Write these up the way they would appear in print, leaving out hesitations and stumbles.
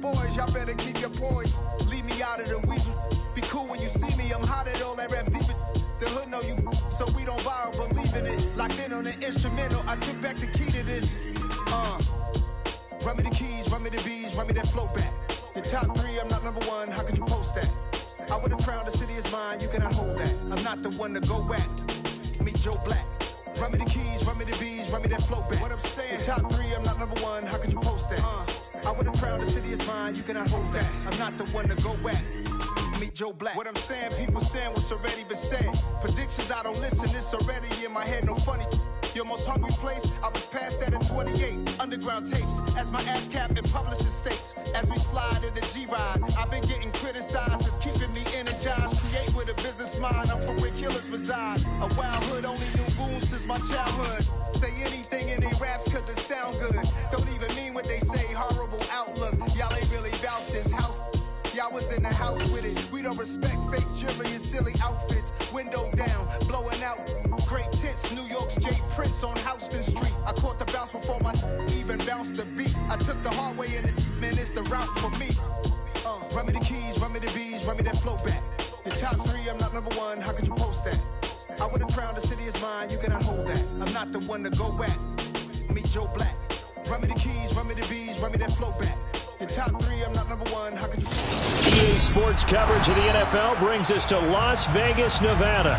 boys, y'all better keep your poise. Leave me out of the weasel. Be cool when you see me, I'm hot at all that rap deep. The hood know you, so we don't borrow, believe in it. Locked in on the instrumental, I took back the key to this. Run me the keys, run me the bees, run me that flow back. Your top 3, I'm not number 1, how could you post that? I would've crowned the city is mine, you cannot hold that. I'm not the one to go at. Meet Joe Black. Run me the keys, run me the bees, run me that flow back. What I'm saying, your top 3, I'm not number 1, how could you post that? I would've crowned the city is mine, you cannot hold that. I'm not the one to go at. Meet Joe Black. What I'm saying, people saying what's already been said. Predictions, I don't listen, it's already in my head, no funny. Your most hungry place, I was past that at 28. Underground tapes, as my ass cap in publishing states. As we slide in the G-Ride, I've been getting criticized, it's keeping me energized. Create with a business mind, I'm from where killers reside. A wild hood, only knew goons since my childhood. Say anything in they raps cause it sound good. Don't even mean what they say, horrible outlook. Y'all ain't really about this house. Y'all was in the house with it. We don't respect fake jewelry and silly outfits. Window down, blowing out. Great tits, New York's J. Prince on Houston Street. I caught the bounce before my even bounced the beat. I took the hard way in it, man, it's the route for me. Run me the keys, run me the bees, run me that flow back. Your top 3, I'm not number 1, how could you post that? I would've crowned the city is mine, you cannot hold that. I'm not the one to go at. Meet Joe Black. Run me the keys, run me the bees, run me that flow back. Your top 3, I'm not number 1, how could you... EA Sports coverage of the NFL brings us to Las Vegas, Nevada.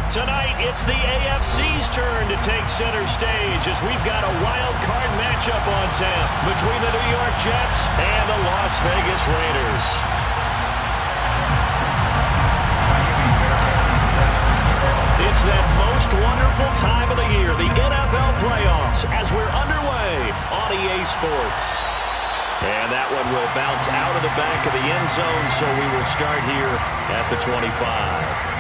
Tonight, it's the AFC's turn to take center stage as we've got a wild card matchup on tap between the New York Jets and the Las Vegas Raiders. It's that most wonderful time of the year, the NFL playoffs, as we're underway on EA Sports. And that one will bounce out of the back of the end zone, so we will start here at the 25.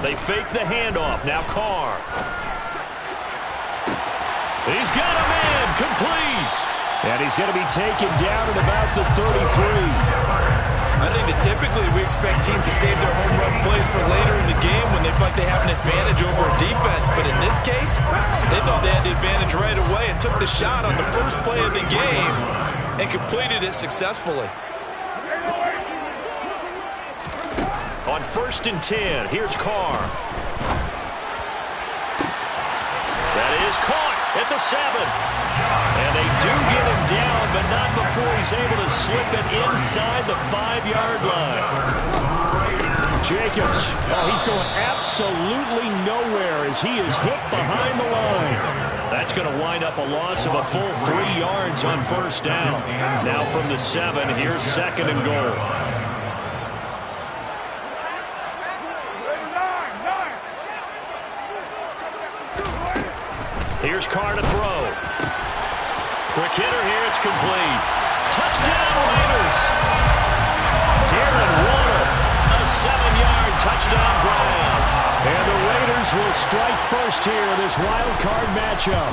They fake the handoff. Now Carr. He's got him in. Complete. And he's going to be taken down at about the 33. I think that typically we expect teams to save their home run plays for later in the game when they feel like they have an advantage over a defense. But in this case, they thought they had the advantage right away and took the shot on the first play of the game and completed it successfully. On 1st and 10, here's Carr. That is caught at the 7. And they do get him down, but not before he's able to slip it inside the 5-yard line. Jacobs, he's going absolutely nowhere as he is hit behind the line. That's going to wind up a loss of a full 3 yards on 1st down. Now from the 7, here's 2nd and goal. Here's Carr to throw. Quick hitter here, it's complete. Touchdown, Raiders. Darren Waller, a 7-yard touchdown grab. And the Raiders will strike first here in this wild card matchup.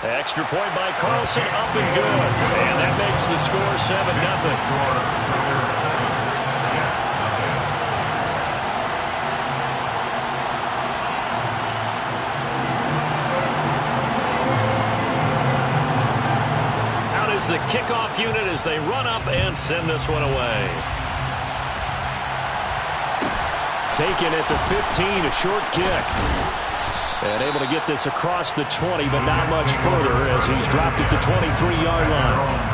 Extra point by Carlson, up and good. And that makes the score 7-0. The kickoff unit as they run up and send this one away. Taken at the 15, a short kick. And able to get this across the 20, but not much further as he's dropped it to 23-yard line.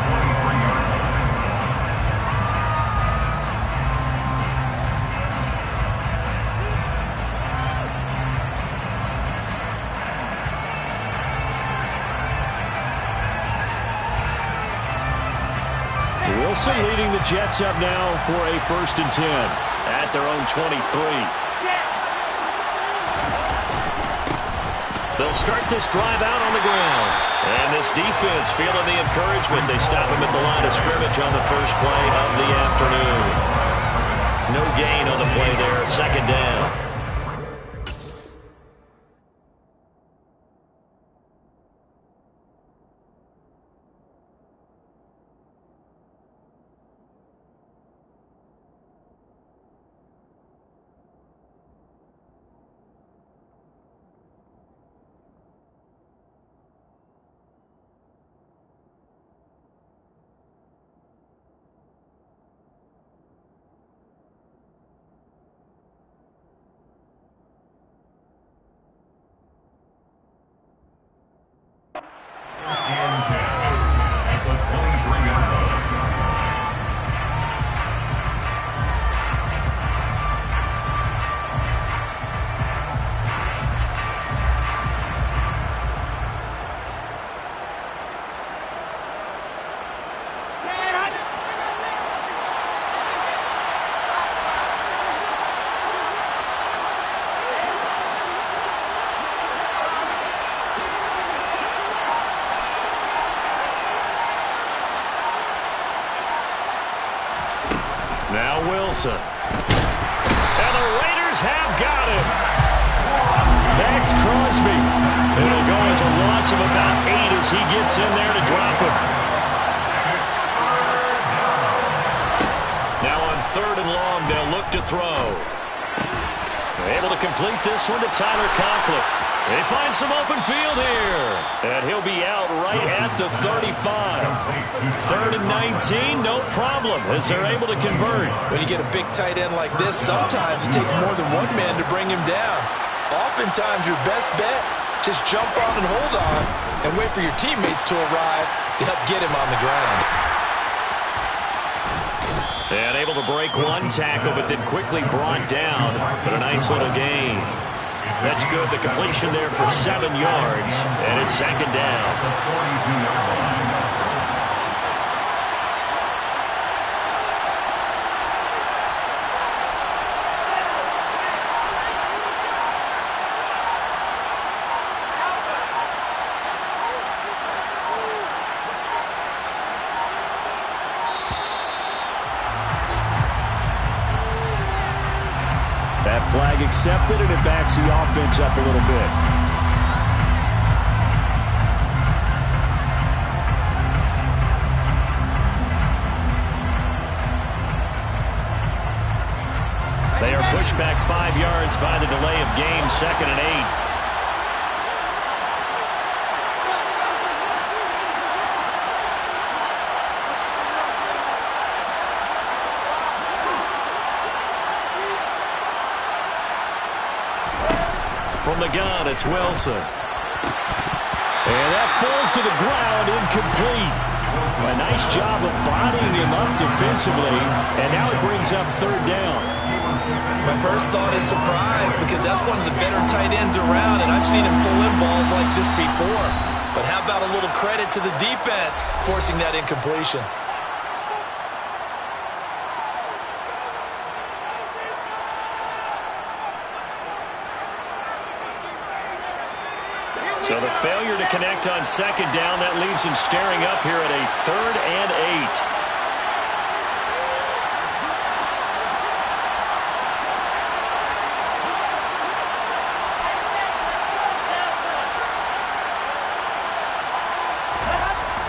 Wilson leading the Jets up now for a 1st and 10 at their own 23. They'll start this drive out on the ground. And this defense feeling the encouragement. They stop him at the line of scrimmage on the first play of the afternoon. No gain on the play there. Second down. Now Wilson. And the Raiders have got him. Max Crosby. It'll go as a loss of about 8 as he gets in there to drop him. Now on 3rd and long, they'll look to throw. Able to complete this one to Tyler Conklin. They find some open field here. And he'll be out right at the 35. 3rd and 19, no problem, as they're able to convert. When you get a big tight end like this, sometimes it takes more than one man to bring him down. Oftentimes, your best bet, just jump on and hold on and wait for your teammates to arrive to help get him on the ground. And able to break one tackle, but then quickly brought down. But a nice little gain. That's good. The completion there for 7 yards. And it's 2nd down. That flag accepted, and it backs the offense up a little bit. They are pushed back 5 yards by the delay of game. 2nd and 8. From the gun, it's Wilson. And that falls to the ground, incomplete. A nice job of bodying him up defensively, and now it brings up 3rd down. My first thought is surprise, because that's one of the better tight ends around, and I've seen him pull in balls like this before. But how about a little credit to the defense forcing that incompletion? So the failure to connect on 2nd down, that leaves him staring up here at a 3rd and 8.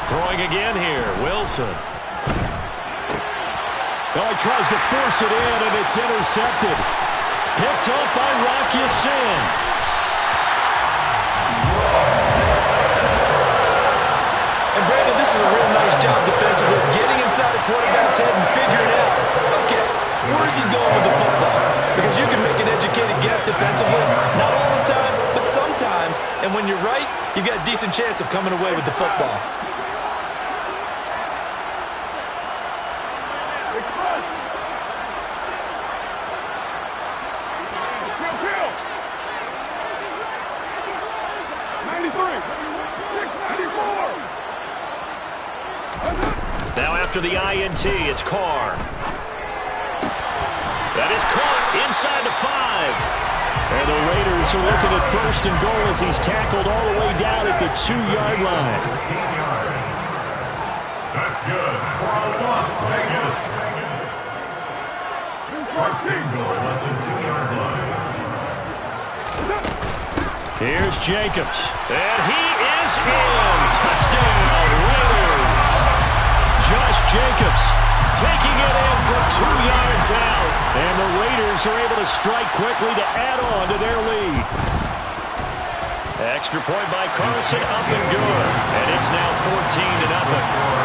Throwing again here, Wilson. Oh, he tries to force it in, and it's intercepted. Picked up by Rocky Sin. And Brandon, this is a real nice job defensively, getting inside the quarterback's head and figuring out, okay, where's he going with the football? Because you can make an educated guess defensively, not all the time, but sometimes. And when you're right, you've got a decent chance of coming away with the football. Now after the INT, it's Carr. That is caught inside the 5. And the Raiders Raiders are looking at first and goal as he's tackled all the way down at the 2-yard line. That's good for a Las Vegas. First and goal at the 2-yard line. Here's Jacobs. And he is in. Touchdown, Raiders. Josh Jacobs taking it in for 2 yards out. And the Raiders are able to strike quickly to add on to their lead. Extra point by Carson, up and good. And it's now 14-0.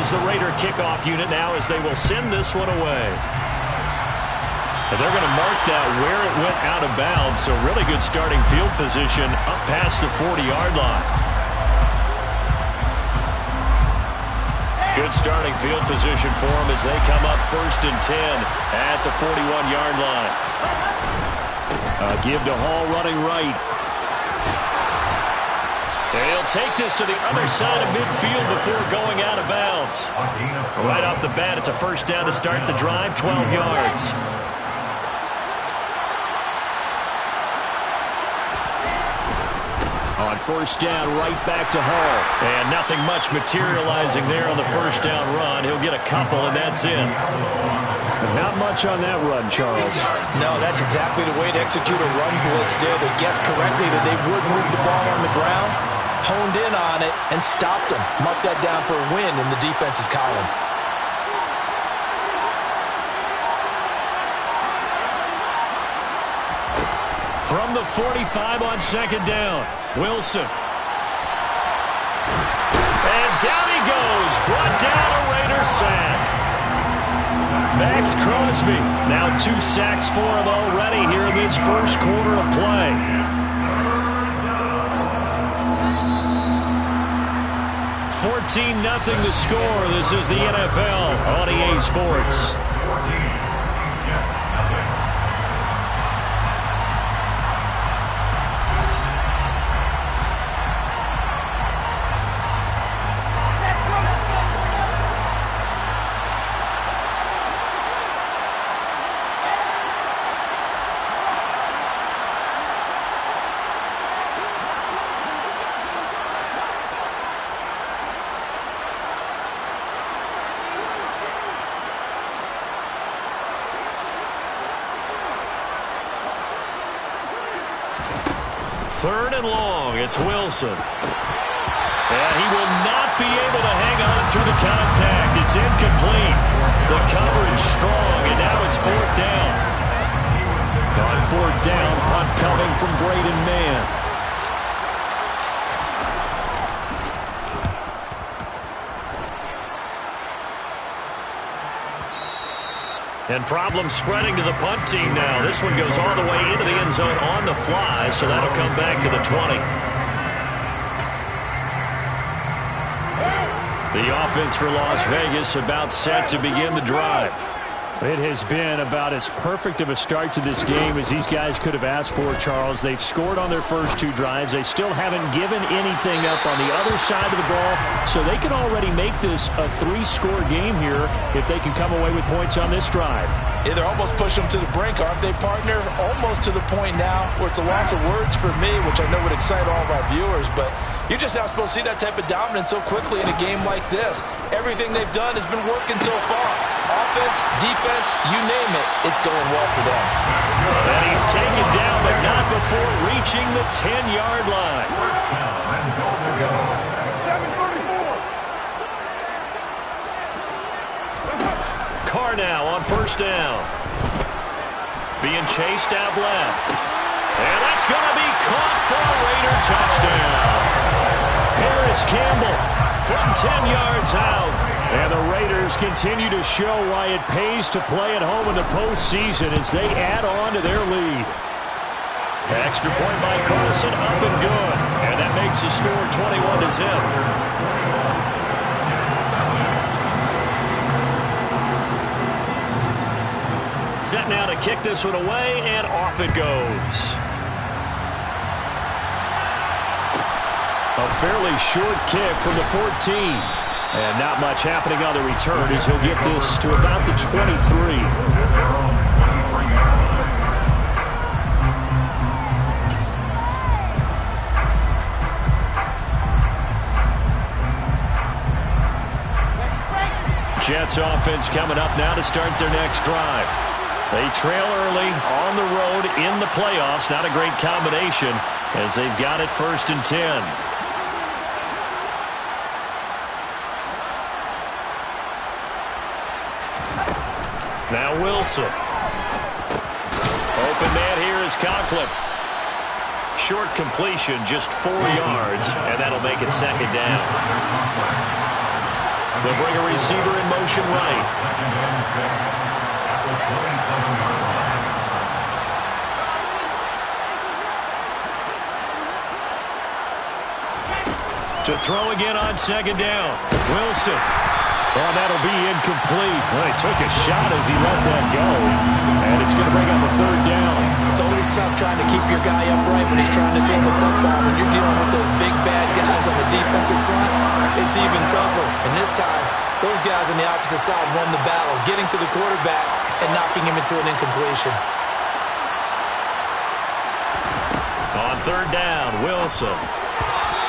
Is the Raider kickoff unit now as they will send this one away. And they're going to mark that where it went out of bounds, so really good starting field position up past the 40-yard line. Good starting field position for them as they come up 1st and 10 at the 41-yard line. Give to Hall running right. They'll take this to the other side of midfield before going out of bounds. Right off the bat, it's a first down to start the drive, 12 yards. On first down, right back to Hall. And nothing much materializing there on the first down run. He'll get a couple, and that's in. Not much on that run, Charles. No, that's exactly the way to execute a run blitz there. They guessed correctly that they would move the ball on the ground, honed in on it, and stopped them. Mark that down for a win in the defense's column. From the 45 on second down, Wilson. And down he goes. Brought down a Raider sack. Max Crosby. Now 2 sacks for him already here in this first quarter of play. $14-0 the score. This is the NFL on EA Sports. Third and long, it's Wilson. And he will not be able to hang on through the contact. It's incomplete. The coverage strong, and now it's 4th down. On 4th down, punt coming from Braden Mann. And problems spreading to the punt team now. This one goes all the way into the end zone on the fly, so that'll come back to the 20. The offense for Las Vegas about set to begin the drive. It has been about as perfect of a start to this game as these guys could have asked for, Charles. They've scored on their first 2 drives. They still haven't given anything up on the other side of the ball, so they can already make this a 3-score game here if they can come away with points on this drive. Yeah, they're almost pushing them to the brink, aren't they, partner? Almost to the point now where it's a loss of words for me, which I know would excite all of our viewers, but you're just not supposed to see that type of dominance so quickly in a game like this. Everything they've done has been working so far. Offense, defense, you name it, it's going well for them. And he's taken down, but not before reaching the 10-yard line. Carr now on first down. Being chased out left. And that's going to be caught for a Raider touchdown. Harris Campbell from 10 yards out. And the Raiders continue to show why it pays to play at home in the postseason as they add on to their lead. Extra point by Carson, up and good. And that makes the score 21-0. Set now to kick this one away, and off it goes. A fairly short kick from the 14. And not much happening on the return as he'll get this to about the 23. Jets offense coming up now to start their next drive. They trail early on the road in the playoffs. Not a great combination as they've got it 1st and 10. Now Wilson. Open man here is Conklin. Short completion, just 4 yards, and that'll make it 2nd down. They'll bring a receiver in motion right. 2nd and 6 at the 27-yard line. To throw again on 2nd down. Wilson. Oh, that'll be incomplete. Well, he took a shot as he let that go. And it's going to bring up a 3rd down. It's always tough trying to keep your guy upright when he's trying to throw the football. When you're dealing with those big, bad guys on the defensive front, it's even tougher. And this time, those guys on the opposite side won the battle, getting to the quarterback and knocking him into an incompletion. On 3rd down, Wilson.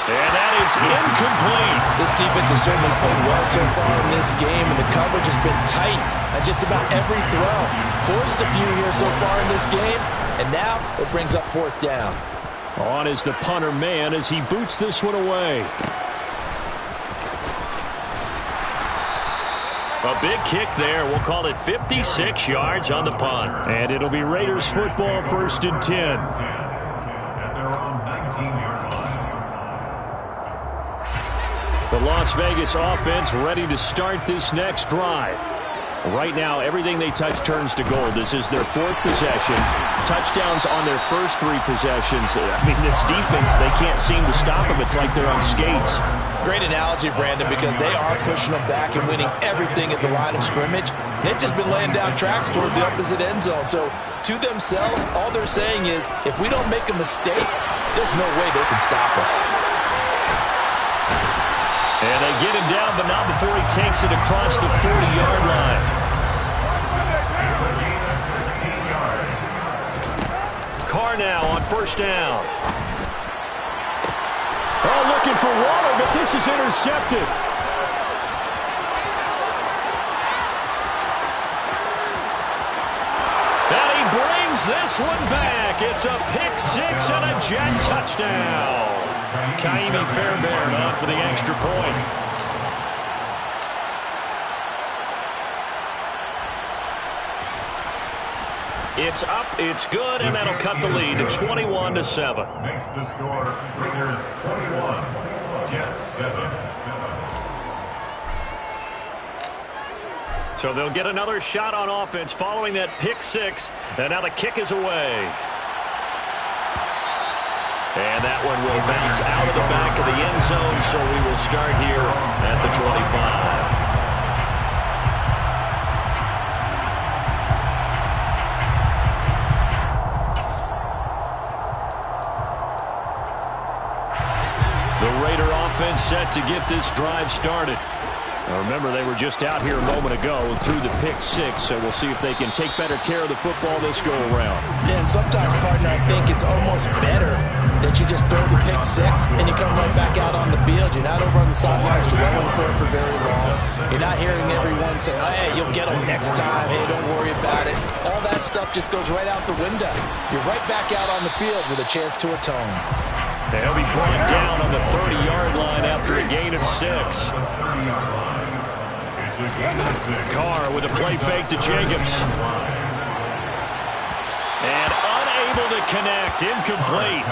And that is incomplete. This defense has certainly played well so far in this game, and the coverage has been tight at just about every throw. Forced a few here so far in this game, and now it brings up 4th down. On is the punter man as he boots this one away. A big kick there. We'll call it 56 yards on the punt. And it'll be Raiders football 1st and 10. At their own 19-yard line. The Las Vegas offense ready to start this next drive. Right now, everything they touch turns to gold. This is their 4th possession. Touchdowns on their first 3 possessions. I mean, this defense, they can't seem to stop them. It's like they're on skates. Great analogy, Brandon, because they are pushing them back and winning everything at the line of scrimmage. They've just been laying down tracks towards the opposite end zone. So, to themselves, all they're saying is, if we don't make a mistake, there's no way they can stop us. And they get him down, but not before he takes it across the 40-yard line. It's a gain of 16 yards. Carr now on 1st down. Oh, looking for Waller, but this is intercepted. And he brings this one back. It's a pick 6 and a Jet touchdown. Kaimi Fairbairn on for the extra point. It's up, it's good, and that'll cut the lead to 21-7. Makes the score Raiders 21, Jets 7. So they'll get another shot on offense following that pick 6, and now the kick is away. And that one will bounce out of the back of the end zone, so we will start here at the 25. The Raider offense set to get this drive started. Now remember, they were just out here a moment ago and threw the pick 6, so we'll see if they can take better care of the football this go-around. Yeah, and sometimes, partner, I think it's almost better that you just throw the pick 6 and you come right back out on the field. You're not over on the sidelines dwelling for it for very long. You're not hearing everyone say, oh, hey, you'll get them next time. Hey, don't worry about it. All that stuff just goes right out the window. You're right back out on the field with a chance to atone. They'll be brought down on the 30-yard line after a gain of 6. Carr with a play fake to Jacobs. And unable to connect. Incomplete.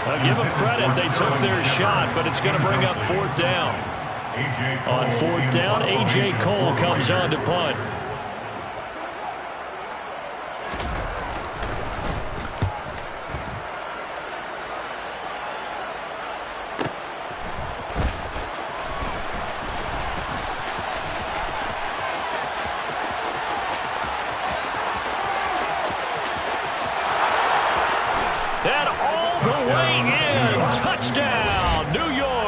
Now give them credit. They took their shot, but it's going to bring up 4th down. On 4th down, A.J. Cole comes on to punt. And all the way in. Touchdown, New York.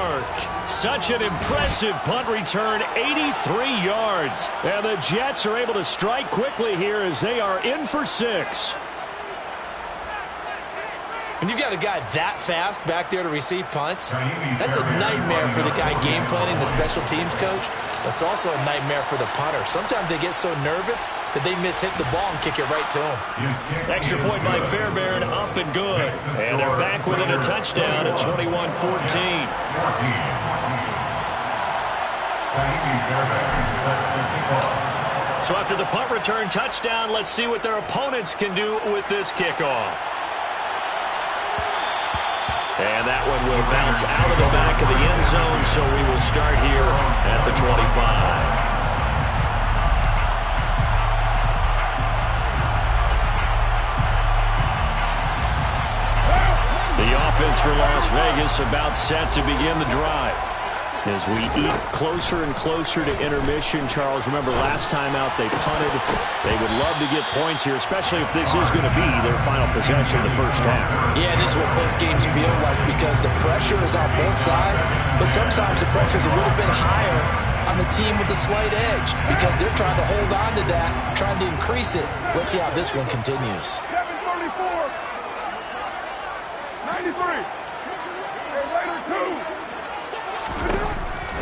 Such an impressive punt return, 83 yards. And the Jets are able to strike quickly here as they are in for 6. When you've got a guy that fast back there to receive punts, that's a nightmare for the guy game planning, the special teams coach. But it's also a nightmare for the punter. Sometimes they get so nervous that they hit the ball and kick it right to him. Extra point by Fairbairn, up and good. And they're back within a touchdown at 21-14. So after the punt return touchdown, let's see what their opponents can do with this kickoff. And that one will bounce out of the back of the end zone, so we will start here at the 25. The offense for Las Vegas about set to begin the drive. As we eat closer and closer to intermission, Charles, remember last time out they punted. They would love to get points here, especially if this is going to be their final possession of the first half. Yeah, this is what close games feel like because the pressure is on both sides, but sometimes the pressure is a little bit higher on the team with the slight edge because they're trying to hold on to that, trying to increase it. Let's see how this one continues. 734, 93, and later 2.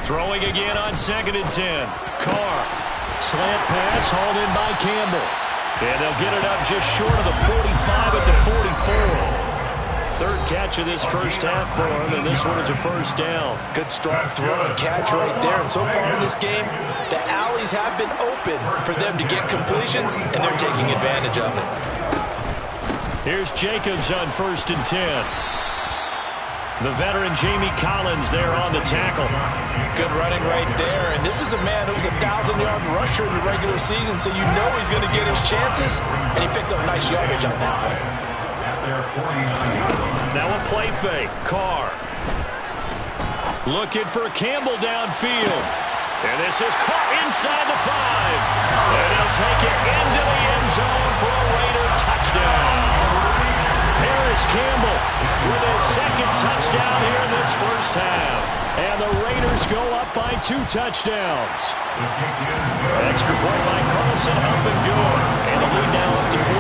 Throwing again on 2nd and 10. Carr. Slant pass hauled in by Campbell. And they'll get it up just short of the 45 at the 44. Third catch of this first half for him, and this one is a first down. Good strong throw and catch right there. And so far in this game, the alleys have been open for them to get completions, and they're taking advantage of it. Here's Jacobs on 1st and 10. The veteran Jamie Collins there on the tackle. Good running right there. And this is a man who was a 1,000-yard rusher in the regular season, so you know he's going to get his chances. And he picks up nice yardage on that one. Now a play fake. Carr. Looking for Campbell downfield. And this is caught inside the 5. And he'll take it into the end zone for a Raider touchdown. Paris Campbell with his second touchdown here in this first half. And the Raiders go up by 2 touchdowns. Extra point by Carlson, up and good. And the lead now up to 14.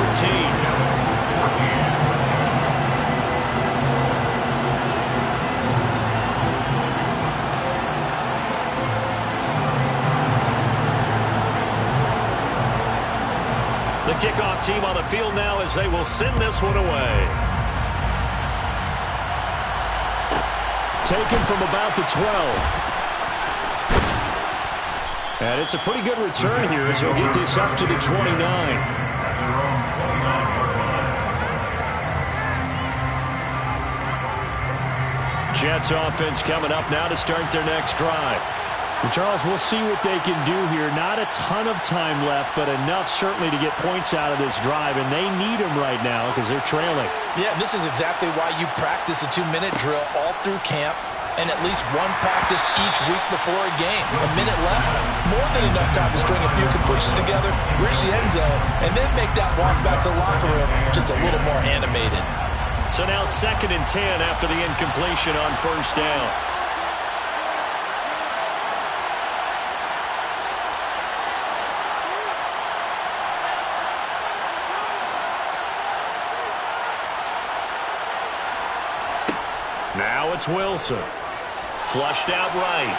The kickoff team on the field now as they will send this one away. Taken from about the 12. And it's a pretty good return here as he'll get this up to the 29. Jets offense coming up now to start their next drive. Charles, we'll see what they can do here. Not a ton of time left, but enough certainly to get points out of this drive, and they need them right now because they're trailing. Yeah, this is exactly why you practice a 2-minute drill all through camp and at least one practice each week before a game. A minute left, more than enough time to string a few completions together, reach the end zone, and then make that walk back to the locker room just a little more animated. So now 2nd and 10 after the incompletion on first down. Now it's Wilson. Flushed out right.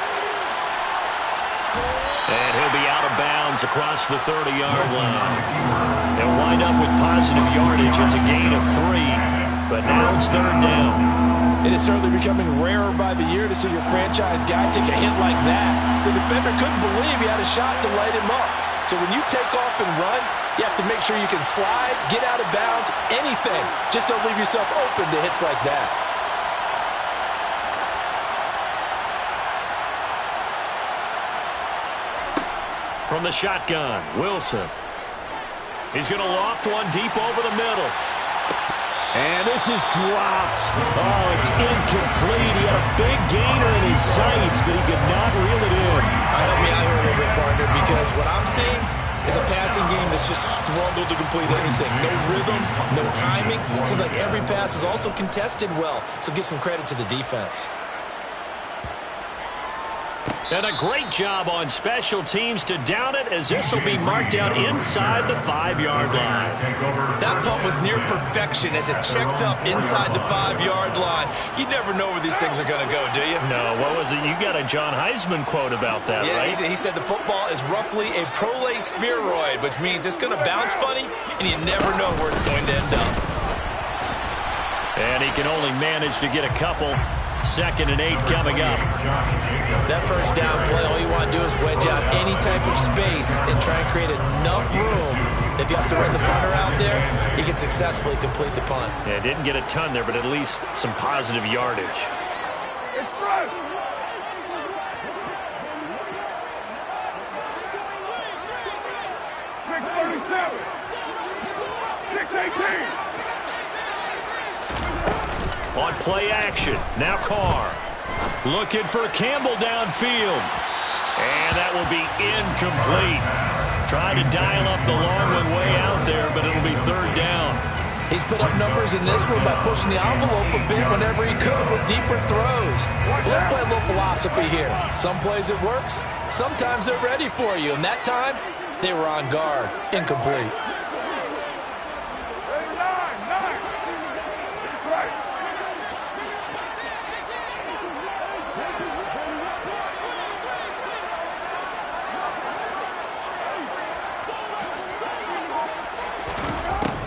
And he'll be out of bounds across the 30-yard line. They'll wind up with positive yardage. It's a gain of 3. But now it's 3rd down. It is certainly becoming rarer by the year to see your franchise guy take a hit like that. The defender couldn't believe he had a shot to light him up. So when you take off and run, you have to make sure you can slide, get out of bounds, anything. Just don't leave yourself open to hits like that. From the shotgun, Wilson. He's going to loft one deep over the middle. And this is dropped. Oh, it's incomplete. He had a big gainer in his sights, but he could not reel it in. Help me out here a little bit, partner, because what I'm seeing is a passing game that's just struggled to complete anything. No rhythm, no timing. Seems like every pass is also contested well, so give some credit to the defense. And a great job on special teams to down it, as this will be marked out inside the 5-yard line. That punt was near perfection as it checked up inside the 5-yard line. You never know where these things are going to go, do you? No, what was it? You got a John Heisman quote about that, yeah, right? He said the football is roughly a prolate spheroid, which means it's going to bounce funny, and you never know where it's going to end up. And he can only manage to get a couple. 2nd and 8 coming up. That first down play, all you want to do is wedge out any type of space and try and create enough room. If you have to run the punter out there, he can successfully complete the punt. Yeah, didn't get a ton there, but at least some positive yardage. Express. 637. 618. On play action, now Carr. Looking for Campbell downfield. And that will be incomplete. Trying to dial up the long one way out there, but it'll be 3rd down. He's put up numbers in this one by pushing the envelope a bit whenever he could with deeper throws. But let's play a little philosophy here. Some plays it works, sometimes they're ready for you. And that time, they were on guard. Incomplete. 9. That's right.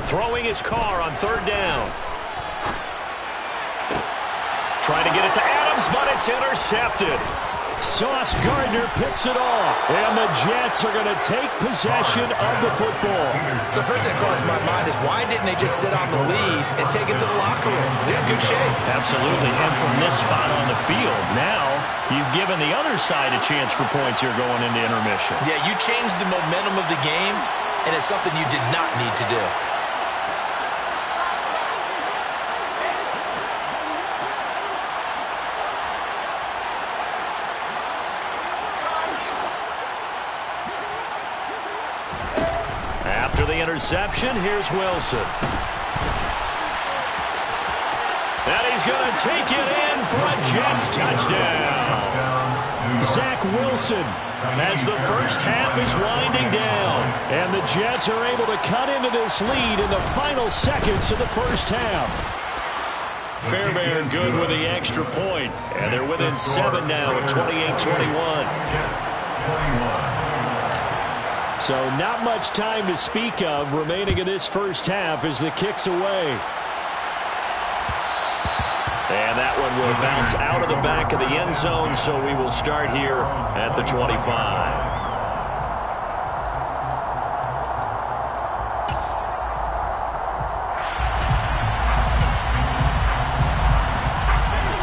Throwing his Carr on 3rd down. Trying to get it to Adams, but it's intercepted. Sauce Gardner picks it off, and the Jets are going to take possession of the football. So first thing that crossed my mind is why didn't they just sit on the lead and take it to the locker room? They're in good shape. Absolutely, and from this spot on the field, now you've given the other side a chance for points here going into intermission. Yeah, you changed the momentum of the game, and it's something you did not need to do. After the interception, here's Wilson. And he's going to take it in for a Jets touchdown. Zach Wilson, as the first half is winding down, and the Jets are able to cut into this lead in the final seconds of the first half. Fairbairn good with the extra point, and they're within 7 now at 28-21. So not much time to speak of remaining in this first half as the kick's away. And that one will bounce out of the back of the end zone, so we will start here at the 25.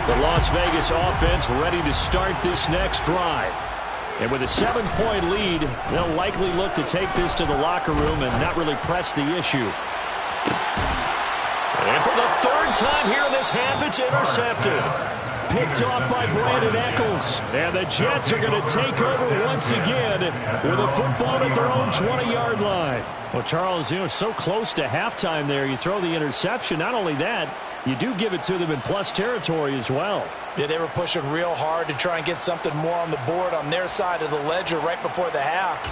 The Las Vegas offense ready to start this next drive. And with a 7-point lead, they'll likely look to take this to the locker room and not really press the issue. And for the 3rd time here in this half, it's intercepted. Picked off by Brandon Eccles. And the Jets are going to take over once again with a football at their own 20-yard line. Well, Charles, so close to halftime there. You throw the interception. Not only that, you do give it to them in plus territory as well. Yeah, they were pushing real hard to try and get something more on the board on their side of the ledger right before the half.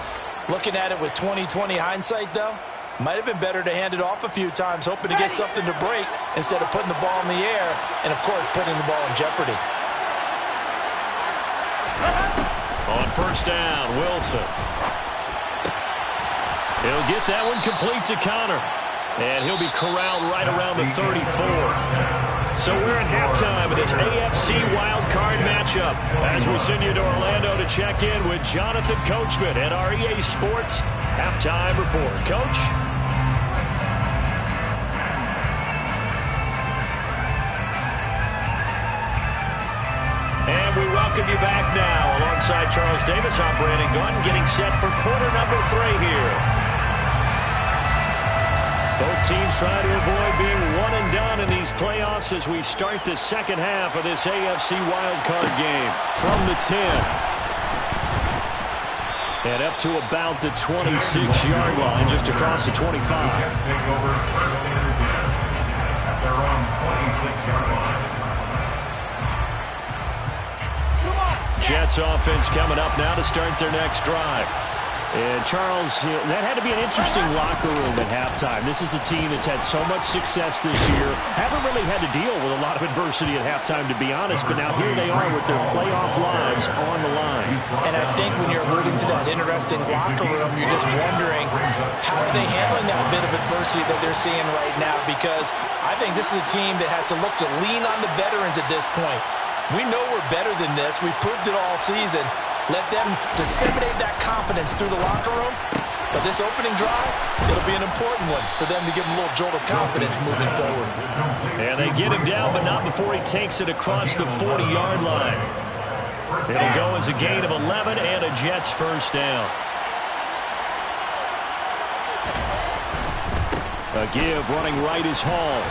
Looking at it with 20/20 hindsight, though, might have been better to hand it off a few times, hoping to get something to break instead of putting the ball in the air and, of course, putting the ball in jeopardy. On 1st down, Wilson. He'll get that one complete to Connor. And he'll be corralled right around the 34. So we're at halftime of this AFC wildcard matchup as we send you to Orlando to check in with Jonathan Coachman at our EA Sports Halftime Report. Coach? And we welcome you back now. Alongside Charles Davis, I'm Brandon Gunn, getting set for quarter number 3 here. Both teams trying to avoid being one and done in these playoffs as we start the second half of this AFC wildcard game. From the 10. And up to about the 26-yard line, just across the 25. Take over 1st and 10 at their own 26-yard line. Jets offense coming up now to start their next drive. And, Charles, that had to be an interesting locker room at halftime. This is a team that's had so much success this year. Haven't really had to deal with a lot of adversity at halftime, to be honest. But now here they are with their playoff lives on the line. And I think when you're alluding to that interesting locker room, you're just wondering, how are they handling that bit of adversity that they're seeing right now? Because I think this is a team that has to look to lean on the veterans at this point. We know we're better than this. We've proved it all season. Let them disseminate that confidence through the locker room. But this opening drive, it'll be an important one for them to give them a little jolt of confidence moving forward. And they get him down, but not before he takes it across the 40-yard line. It'll go as a gain of 11 and a Jets first down. A give running right is Hall.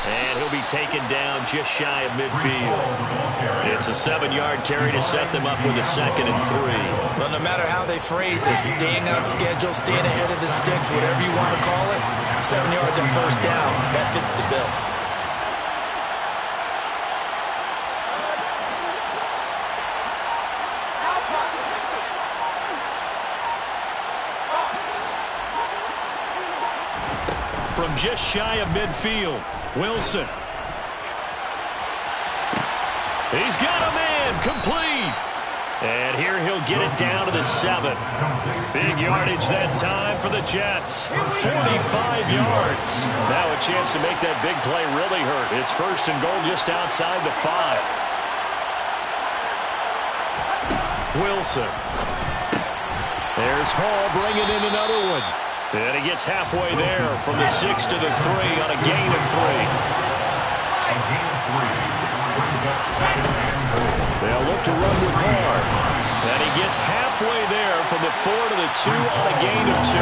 And he'll be taken down just shy of midfield. It's a 7-yard carry to set them up with a 2nd and 3. Well, no matter how they phrase it, staying on schedule, staying ahead of the sticks, whatever you want to call it, 7 yards and first down, that fits the bill. From just shy of midfield, Wilson. He's got a man, complete. And here he'll get it down to the 7. Big yardage that time for the Jets. 45 yards. Now a chance to make that big play really hurt. It's 1st and goal just outside the 5. Wilson. There's Hall bringing in another one. And he gets halfway there from the 6 to the 3 on a gain of 3. A gain of 3 brings up 2nd and goal. They'll look to run with Hall. And he gets halfway there from the 4 to the 2 on a gain of 2.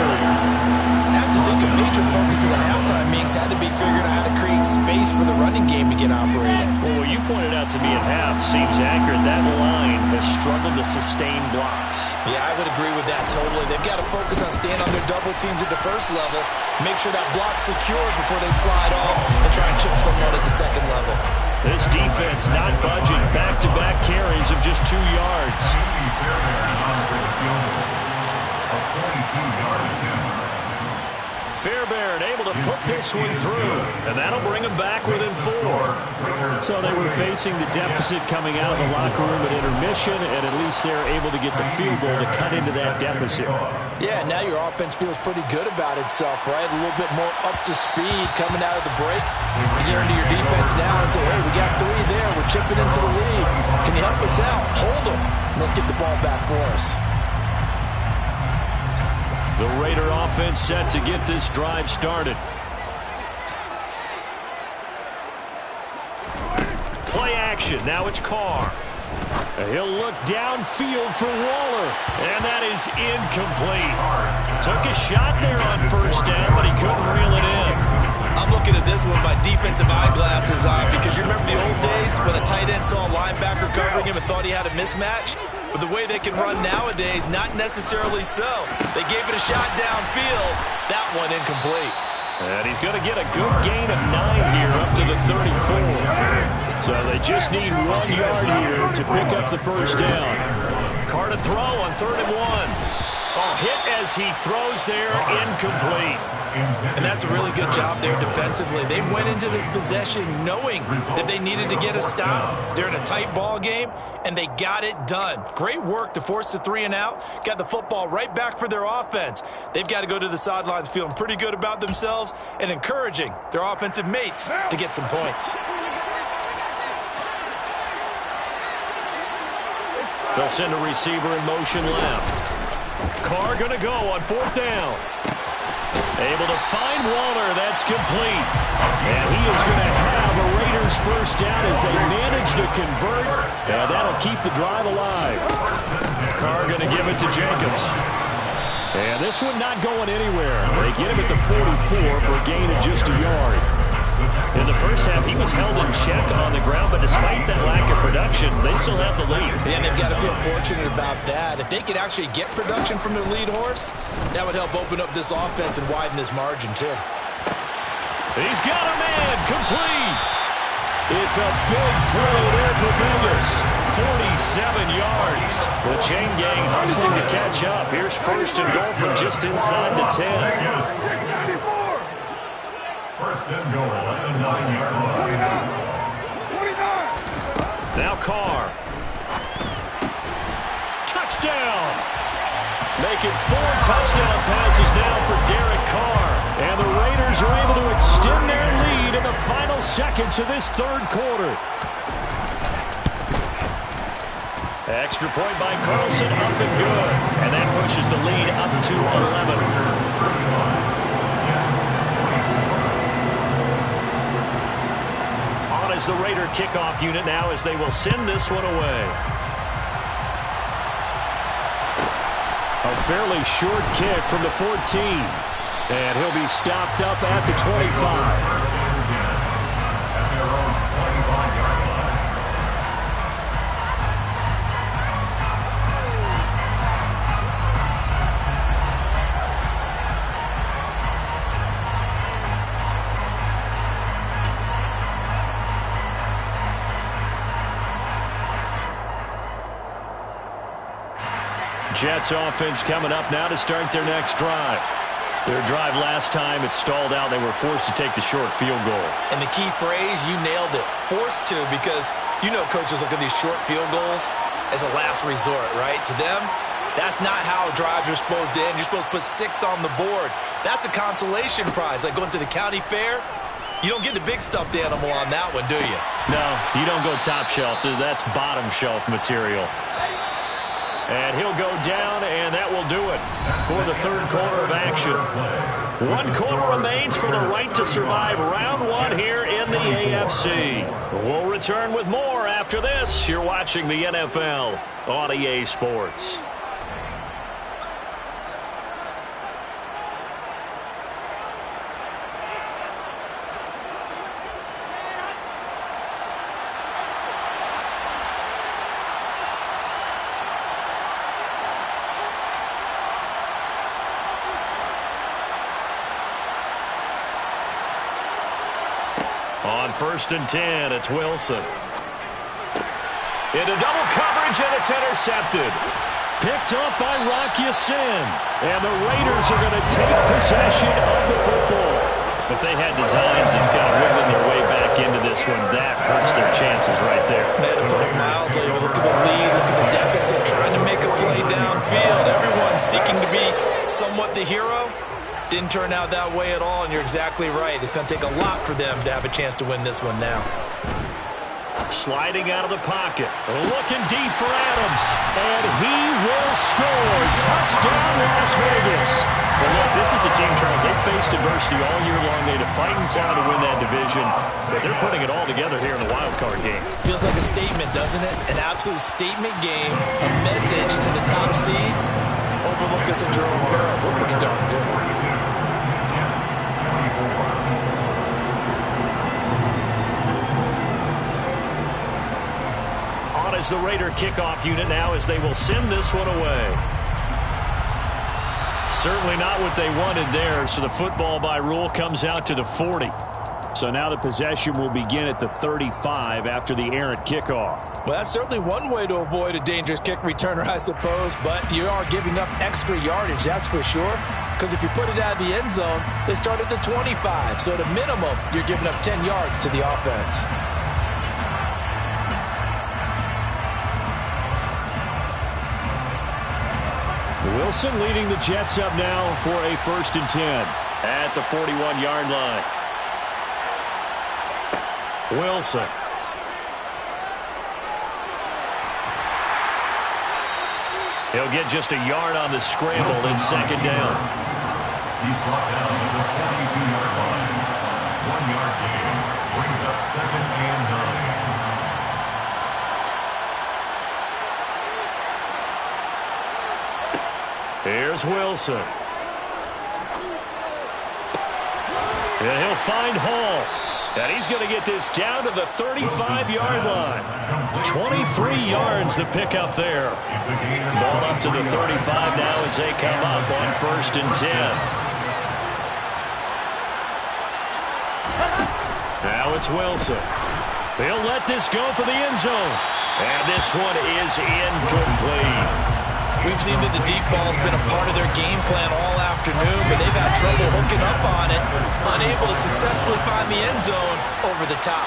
I have to think a major focus of the halftime meetings had to be figuring out how to create space for the running game to get operating. Well, what you pointed out to me at half seems accurate. That line has struggled to sustain blocks. Yeah, I would agree with that totally. They've got to focus on staying on their double teams at the first level, make sure that block's secured before they slide off and try and chip someone at the second level. This defense not budging. Back-to-back carries of just 2 yards. A 22-yard attempt. Fairbairn able to put this one through, and that'll bring them back within 4. So they were facing the deficit coming out of the locker room at intermission, and at least they're able to get the field goal to cut into that deficit. Yeah, now your offense feels pretty good about itself, right? A little bit more up to speed coming out of the break. You turn to your defense now and say, hey, we got 3 there. We're chipping into the lead. Can you help us out? Hold them. Let's get the ball back for us. The Raider offense set to get this drive started. Play action. Now it's Carr. He'll look downfield for Waller. And that is incomplete. Took a shot there on 1st down, but he couldn't reel it in. I'm looking at this one by defensive eyeglasses on because you remember the old days when a tight end saw a linebacker covering him and thought he had a mismatch? But the way they can run nowadays, not necessarily so. They gave it a shot downfield. That one incomplete. And he's going to get a good gain of 9 here up to the 34. So they just need 1 yard here to pick up the first down. Carr to throw on 3rd and 1. Oh, hit as he throws there, incomplete. And that's a really good job there defensively. They went into this possession knowing that they needed to get a stop. They're in a tight ball game, and they got it done. Great work to force the 3 and out. Got the football right back for their offense. They've got to go to the sidelines feeling pretty good about themselves and encouraging their offensive mates to get some points. They'll send a receiver in motion left. Carr going to go on 4th down. Able to find Waller. That's complete. And he is going to have a Raiders first down as they manage to convert. And that'll keep the drive alive. Carr going to give it to Jacobs. And this one not going anywhere. They get him at the 44 for a gain of just a yard. In the first half, he was held in check on the ground, but despite that lack of production, they still have the lead. And they've got to feel fortunate about that. If they could actually get production from their lead horse, that would help open up this offense and widen this margin, too. He's got a man, complete. It's a big throw there for Vegas. 47 yards. The chain gang hustling to catch up. Here's first and goal from just inside the 10. First and goal at the 9-yard line. 29. Now Carr. Touchdown. Making 4 touchdown passes now for Derek Carr. And the Raiders are able to extend their lead in the final seconds of this third quarter. Extra point by Carlson, up and good. And that pushes the lead up to 11. On is the Raider kickoff unit now as they will send this one away. A fairly short kick from the 14. And he'll be stopped up at the 25. Jets offense coming up now to start their next drive. Their drive last time, it stalled out. They were forced to take the short field goal. And the key phrase, you nailed it. Forced to, because you know coaches look at these short field goals as a last resort, right? To them, that's not how drives are supposed to end. You're supposed to put 6 on the board. That's a consolation prize. Like going to the county fair, you don't get the big stuffed animal on that one, do you? No, you don't go top shelf. That's bottom shelf material. And he'll go down, and that will do it for the third quarter of action. 1 quarter remains for the right to survive round 1 here in the AFC. We'll return with more after this. You're watching the NFL on EA Sports. On first and 10, it's Wilson. Into double coverage, and it's intercepted. Picked up by Rock Ya-Sin. And the Raiders are going to take possession of the football. If they had designs of kind of wiggling their way back into this one, that hurts their chances right there. They had to put it mildly. Look at the lead, look at the deficit, trying to make a play downfield. Everyone seeking to be somewhat the hero. Didn't turn out that way at all, and you're exactly right. It's going to take a lot for them to have a chance to win this one now. Sliding out of the pocket. Looking deep for Adams. And he will score. Touchdown, Las Vegas. Well, look, this is a team, Charles, they've faced adversity all year long. They had to fight and claw to win that division, but they're putting it all together here in the wild card game. Feels like a statement, doesn't it? An absolute statement game, a message to the top seeds. Overlook us at your own peril. We're pretty darn good. On is the Raider kickoff unit now as they will send this one away. Certainly not what they wanted there, so the football by rule comes out to the 40. So now the possession will begin at the 35 after the errant kickoff. Well, that's certainly one way to avoid a dangerous kick returner, I suppose, but you are giving up extra yardage, that's for sure. Because if you put it out of the end zone, they start at the 25. So at a minimum, you're giving up 10 yards to the offense. Wilson leading the Jets up now for a first and 10 at the 41-yard line. Wilson. He'll get just a yard on the scramble in second down. He's brought down at the 42-yard line. 1-yard gain brings up second and 9. Here's Wilson. And he'll find Hall. And he's going to get this down to the 35-yard line. 23 yards the pickup there. Ball up to the 35 now as they come up on first and 10. Now it's Wilson. He'll let this go for the end zone. And this one is incomplete. We've seen that the deep ball's been a part of their game plan all afternoon, but they've had trouble hooking up on it, unable to successfully find the end zone over the top.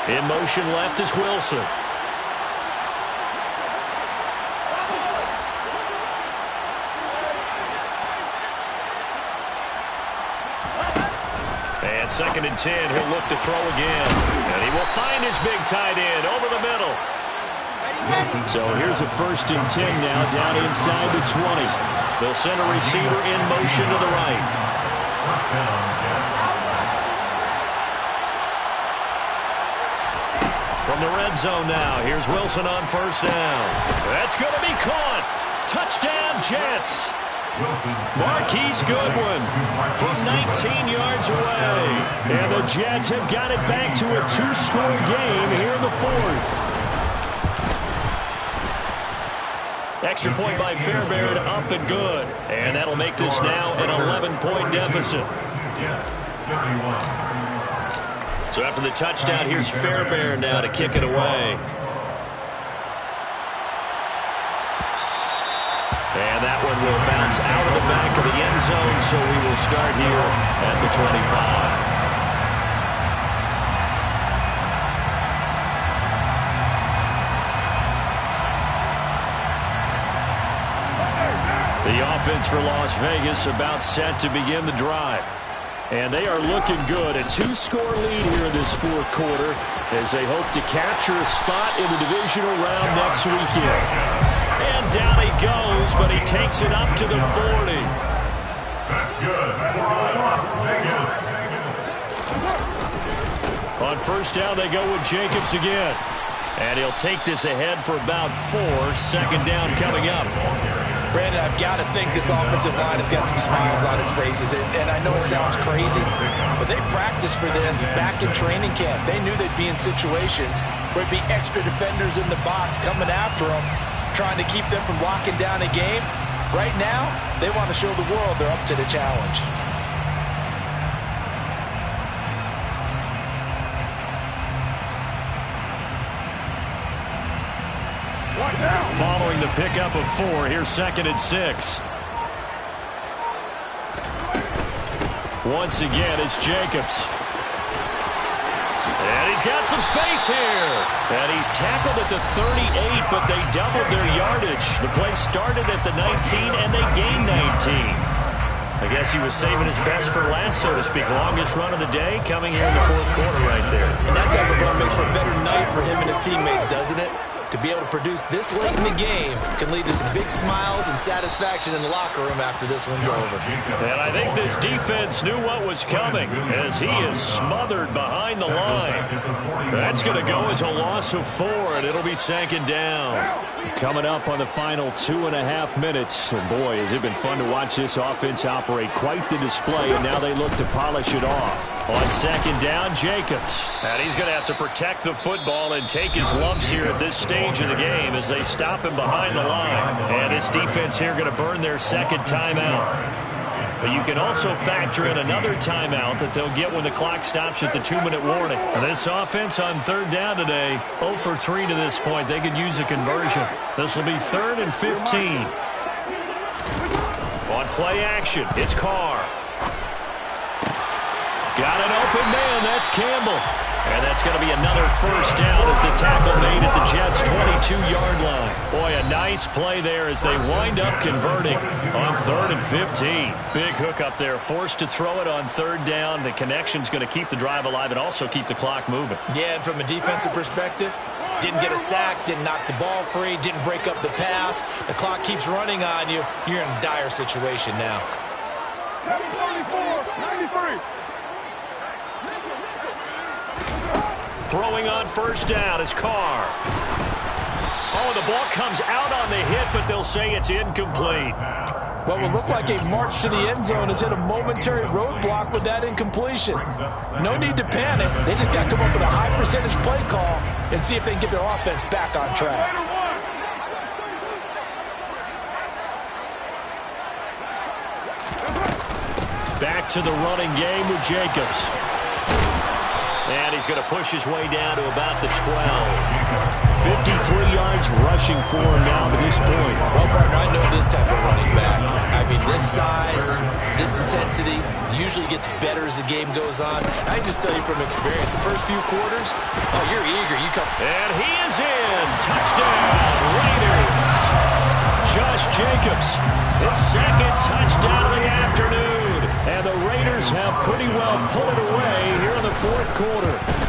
In motion left is Wilson. And 2nd and 10, he'll look to throw again. And he will find his big tight end over the middle. So here's a 1st and 10 now, down inside the 20. They'll send a receiver in motion to the right. From the red zone now, here's Wilson on 1st down. That's going to be caught. Touchdown, Jets. Marquise Goodwin from 19 yards away. And the Jets have got it back to a 2-score game here in the 4th. Extra point by Fairbairn, up and good. And that'll make this now an 11-point deficit. So after the touchdown, here's Fairbairn now to kick it away. And that one will bounce out of the back of the end zone, so we will start here at the 25. The offense for Las Vegas about set to begin the drive. And they are looking good. A 2-score lead here in this 4th quarter as they hope to capture a spot in the divisional round next weekend. And down he goes, but he takes it up to the 40. That's good for Las Vegas. On 1st down, they go with Jacobs again. And he'll take this ahead for about 4. 2nd down coming up. Brandon, I've got to think this offensive line has got some smiles on its faces. And I know it sounds crazy, but they practiced for this back in training camp. They knew they'd be in situations where it'd be extra defenders in the box coming after them, trying to keep them from locking down a game. Right now, they want to show the world they're up to the challenge. Following the pickup of 4, here's 2nd and 6. Once again, it's Jacobs. And he's got some space here. And he's tackled at the 38, but they doubled their yardage. The play started at the 19, and they gained 19. I guess he was saving his best for last, so to speak. Longest run of the day coming here in the 4th quarter right there. And that type of run makes for a better night for him and his teammates, doesn't it? To be able to produce this late in the game can lead to some big smiles and satisfaction in the locker room after this one's over. And I think this defense knew what was coming as he is smothered behind the line. That's going to go as a loss of 4, and it'll be 2nd down. Coming up on the final 2.5 minutes. And boy, has it been fun to watch this offense operate. Quite the display, and now they look to polish it off. On 2nd down, Jacobs. And he's going to have to protect the football and take his lumps here at this stage of the game as they stop him behind the line. And this defense here going to burn their 2nd timeout. But you can also factor in another timeout that they'll get when the clock stops at the 2-minute warning. And this offense on 3rd down today, 0 for 3 to this point. They could use a conversion. This will be 3rd and 15. On play action, it's Carr. Got an open man. That's Campbell. And that's going to be another 1st down as the tackle made at the Jets' 22-yard line. Boy, a nice play there as they wind up converting on 3rd and 15. Big hook up there. Forced to throw it on 3rd down. The connection's going to keep the drive alive and also keep the clock moving. Yeah, and from a defensive perspective, didn't get a sack, didn't knock the ball free, didn't break up the pass. The clock keeps running on you. You're in a dire situation now. 94, 93. Throwing on 1st down is Carr. Oh, the ball comes out on the hit, but they'll say it's incomplete. What will look like a march to the end zone has hit a momentary roadblock with that incompletion. No need to panic. They just got to come up with a high percentage play call and see if they can get their offense back on track. Back to the running game with Jacobs. he's going to push his way down to about the 12. 53 yards rushing for him now to this point. Well, partner, I know this type of running back. I mean, this size, this intensity usually gets better as the game goes on. I just tell you from experience, the first few quarters, oh, you're eager. You come. And he is in. Touchdown, Raiders. Josh Jacobs, his second touchdown of the afternoon. And the Raiders have pretty well pulled it away here in the fourth quarter.